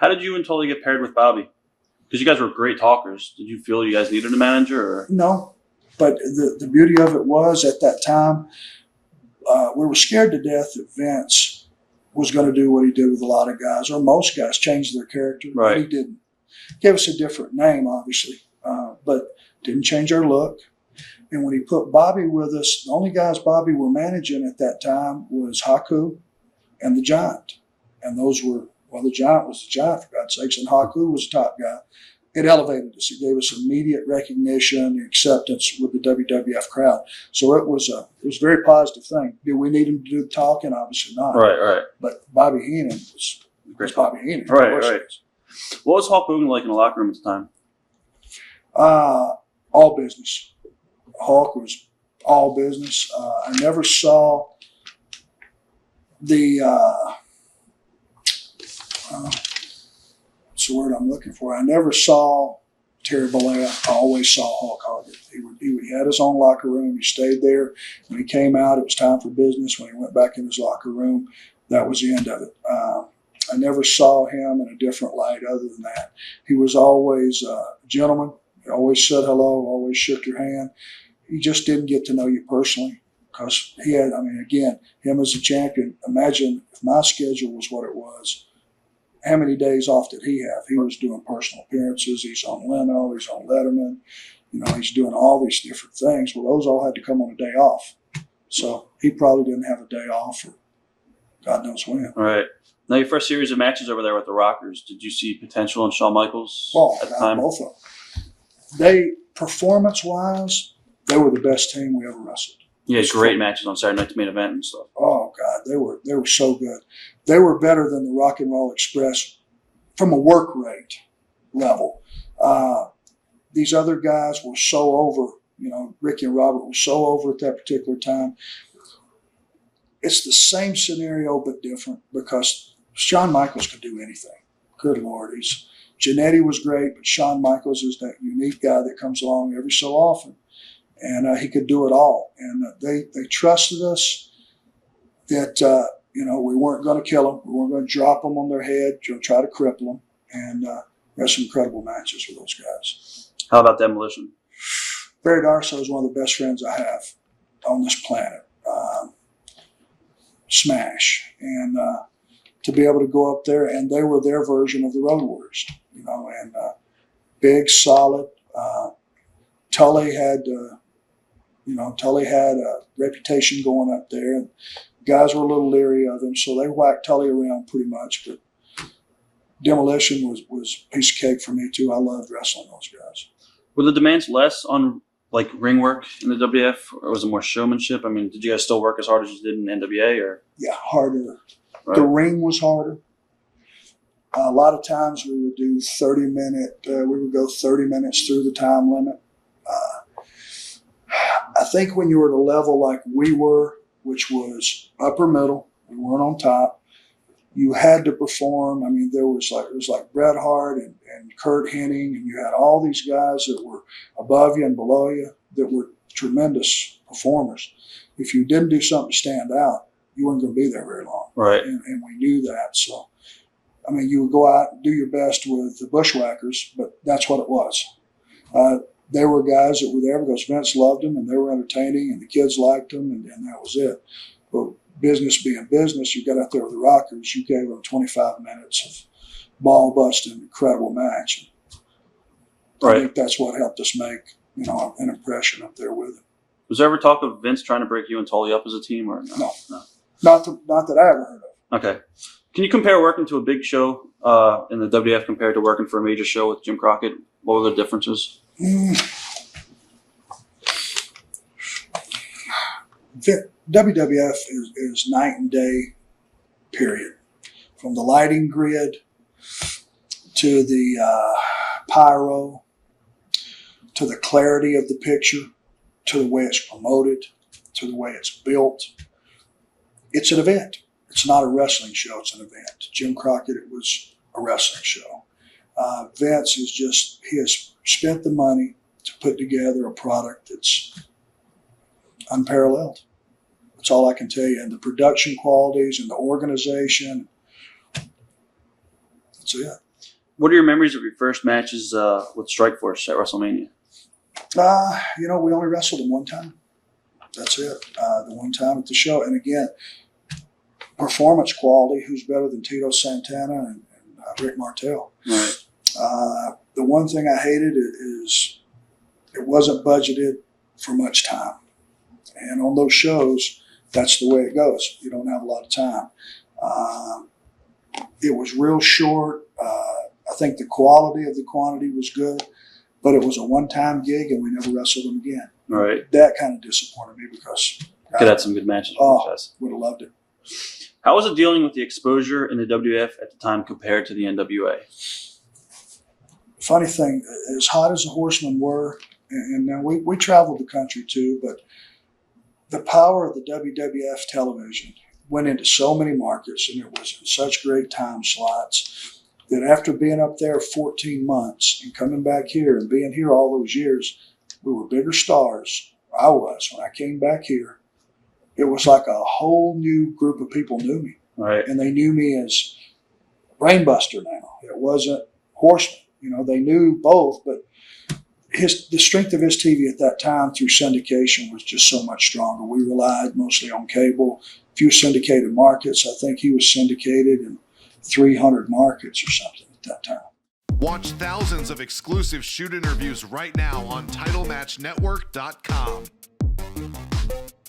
How did you and Tully get paired with Bobby? Because you guys were great talkers. Did you feel you guys needed a manager? Or? No, but the beauty of it was at that time, we were scared to death that Vince was going to do what he did with a lot of guys, or most guys, change their character. Right. But he didn't. Gave us a different name, obviously, but didn't change our look. And when he put Bobby with us, the only guys Bobby were managing at that time was Haku and the Giant. And those were, well, the Giant was the Giant, for God's sakes, and Haku was the top guy. It elevated us. It gave us immediate recognition and acceptance with the WWF crowd. So it was a very positive thing. Do we need him to do the talking? Obviously not. Right. But Bobby Heenan was Bobby Heenan. Right. What was Hulk Hogan like in the locker room at the time? All business. Hulk was all business. I never saw the what's the word I'm looking for? I never saw Terry Bollea. I always saw Hulk Hogan. He had his own locker room. He stayed there. When he came out, it was time for business. When he went back in his locker room, that was the end of it. I never saw him in a different light other than that. He was always a gentleman. He always said hello, always shook your hand. He just didn't get to know you personally because he had, again, him as a champion. Imagine if my schedule was what it was. How many days off did he have? He was doing personal appearances. He's on Leno. He's on Letterman. He's doing all these different things. Well, those all had to come on a day off. So he probably didn't have a day off for God knows when. All right. Now, your first series of matches over there with the Rockers, did you see potential in Shawn Michaels at the time? Both of them. Performance-wise, they were the best team we ever wrestled. Yeah, great matches on Saturday Night to Main Event and stuff. Oh, God, they were so good. They were better than the Rock and Roll Express from a work rate level. These other guys were so over. Ricky and Robert were so over at that particular time. It's the same scenario but different because Shawn Michaels could do anything. Good Lord. Jannetty was great, but Shawn Michaels is that unique guy that comes along every so often. And he could do it all. And they trusted us that, we weren't going to kill them. We weren't going to drop them on their head, try to cripple them. And we had some incredible matches with those guys. How about Demolition? Barry Darsow is one of the best friends I have on this planet. Smash. And to be able to go up there, and they were their version of the Road Warriors, and big, solid. Tully had a reputation going up there. And guys were a little leery of him, so they whacked Tully around pretty much. But Demolition was a piece of cake for me, too. I loved wrestling those guys. Were the demands less on, ring work in the WWF, or was it more showmanship? Did you guys still work as hard as you did in NWA? Or? Yeah, harder. Right. The ring was harder. A lot of times we would do 30-minute, we would go 30 minutes through the time limit. I think when you were at a level like we were, which was upper middle, we weren't on top, you had to perform. It was like Bret Hart and Kurt Hennig, and you had all these guys that were above you and below you that were tremendous performers. If you didn't do something to stand out, you weren't going to be there very long. Right. And we knew that. So, you would go out and do your best with the Bushwhackers, but that's what it was. They were guys that were there because Vince loved them and they were entertaining and the kids liked them, and that was it. But business being business, you got out there with the Rockers, you gave them 25 minutes of ball-busting, incredible match. Right. I think that's what helped us make, an impression up there with them. Was there ever talk of Vince trying to break you and Tully up as a team? Or no. Not that I ever heard of. Okay. Can you compare working to a big show in the WWF compared to working for a major show with Jim Crockett? What were the differences? WWF is night and day, period. From the lighting grid to the pyro, to the clarity of the picture, to the way it's promoted, to the way it's built. It's an event. It's not a wrestling show, it's an event. Jim Crockett, it was a wrestling show. Vince he has spent the money to put together a product that's unparalleled. That's all I can tell you. And the production qualities and the organization, that's it. What are your memories of your first matches with Strikeforce at WrestleMania? We only wrestled him one time. That's it. The one time at the show. And again, performance quality, who's better than Tito Santana and Rick Martel. Right. The one thing I hated is it wasn't budgeted for much time. And on those shows, that's the way it goes. You don't have a lot of time. It was real short. I think the quality of the quantity was good, but it was a one-time gig and we never wrestled them again. Right. That kind of disappointed me because Could have had some good matches. would have loved it. How was it dealing with the exposure in the WWF at the time compared to the NWA? Funny thing, as hot as the Horsemen were, and now we traveled the country too, but the power of the WWF television went into so many markets and it was in such great time slots that after being up there 14 months and coming back here and being here all those years, we were bigger stars. I was. When I came back here, it was like a whole new group of people knew me. Right. And they knew me as Brainbuster now. It wasn't Horseman. They knew both, but the strength of his TV at that time through syndication was just so much stronger. We relied mostly on cable, few syndicated markets. I think he was syndicated in 300 markets or something at that time. Watch thousands of exclusive shoot interviews right now on TitleMatchNetwork.com.